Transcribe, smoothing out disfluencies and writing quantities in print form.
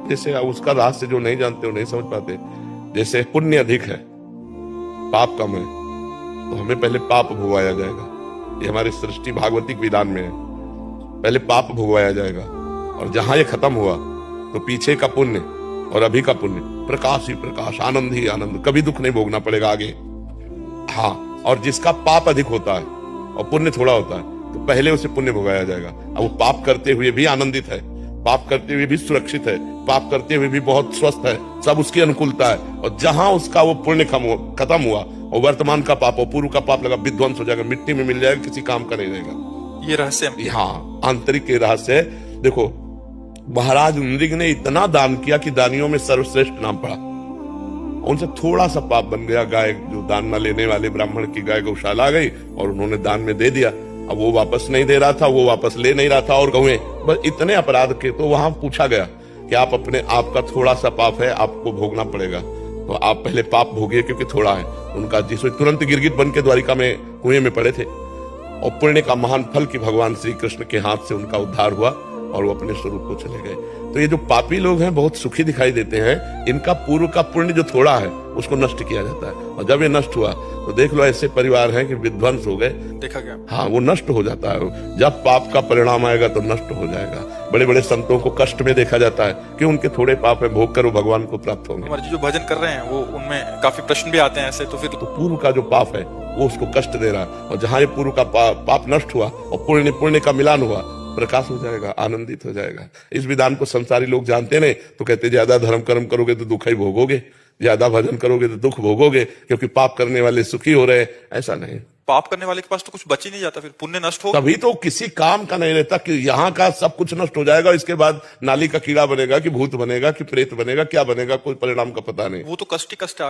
जैसे उसका रहस्य जो नहीं जानते वो नहीं समझ पाते। जैसे पुण्य अधिक है, पाप कम है, तो हमें पहले पाप भोगवाया जाएगा। ये हमारी सृष्टि भागवतिक विधान में है, पहले पाप भोगवाया जाएगा, और जहां ये खत्म हुआ तो पीछे का पुण्य और अभी का पुण्य, प्रकाश ही प्रकाश, आनंद ही आनंद, कभी दुख नहीं भोगना पड़ेगा आगे। हाँ, और जिसका पाप अधिक होता है और पुण्य थोड़ा होता है, तो पहले उसे पुण्य भोगाया जाएगा। अब वो पाप करते हुए भी आनंदित है, पाप करते हुए भी सुरक्षित है, पाप करते हुए भी बहुत स्वस्थ है, सब उसकी अनुकूलता है। और जहां उसका वो पुण्य खत्म हुआ और वर्तमान का पाप और पूर्व का पाप लगा, विध्वंस हो जाएगा, मिट्टी में मिल जाएगा, किसी काम का नहीं रहेगा। ये रहस्य, हाँ, आंतरिक के रहस्य है। देखो, महाराज नृग ने इतना दान किया कि दानियों में सर्वश्रेष्ठ नाम पड़ा। उनसे थोड़ा सा पाप बन गया, गाय जो दान न लेने वाले ब्राह्मण की गाय गौशाला आ गई और उन्होंने दान में दे दिया। अब वो वापस नहीं दे रहा था, वो वापस ले नहीं रहा था, और गौएं, बस इतने अपराध के। तो वहां पूछा गया कि आप अपने आप का थोड़ा सा पाप है, आपको भोगना पड़ेगा, तो आप पहले पाप भोगिए क्योंकि थोड़ा है। उनका जिसमें तुरंत गिरगिट बन के द्वारिका में कुएं में पड़े थे, और पुण्य का महान फल की भगवान श्री कृष्ण के हाथ से उनका उद्धार हुआ और वो अपने स्वरूप को चले गए। तो ये जो पापी लोग हैं बहुत सुखी दिखाई देते हैं, इनका पूर्व का पुण्य जो थोड़ा है उसको नष्ट किया जाता है, और जब ये नष्ट हुआ तो देख लो ऐसे परिवार हैं कि विध्वंस हो गए, देखा गया। हाँ, वो नष्ट हो जाता है। जब पाप का परिणाम आएगा तो नष्ट हो जाएगा। बड़े बड़े संतों को कष्ट में देखा जाता है कि उनके थोड़े पाप है, भोग कर वो भगवान को प्राप्त होंगे। कुंवर जी जो भजन कर रहे हैं वो, उनमें काफी प्रश्न भी आते हैं ऐसे, तो फिर तो पूर्व का जो पाप है वो उसको कष्ट दे रहा है, और जहां ये पूर्व का पाप नष्ट हुआ और पुण्य का मिलान हुआ, प्रकाश हो जाएगा, आनंदित हो जाएगा। इस विधान को संसारी लोग जानते नहीं, तो कहते ज्यादा धर्म कर्म करोगे तो दुख ही भोगोगे, ज्यादा भजन करोगे तो दुख भोगोगे, क्योंकि पाप करने वाले सुखी हो रहे हैं। ऐसा नहीं, पाप करने वाले के पास तो कुछ बच ही नहीं जाता, फिर पुण्य नष्ट हो, तभी तो किसी काम का नहीं रहता कि यहाँ का सब कुछ नष्ट हो जाएगा, इसके बाद नाली का कीड़ा बनेगा कि भूत बनेगा कि प्रेत बनेगा, क्या बनेगा, कोई परिणाम का पता नहीं। वो तो कष्ट ही कष्ट है।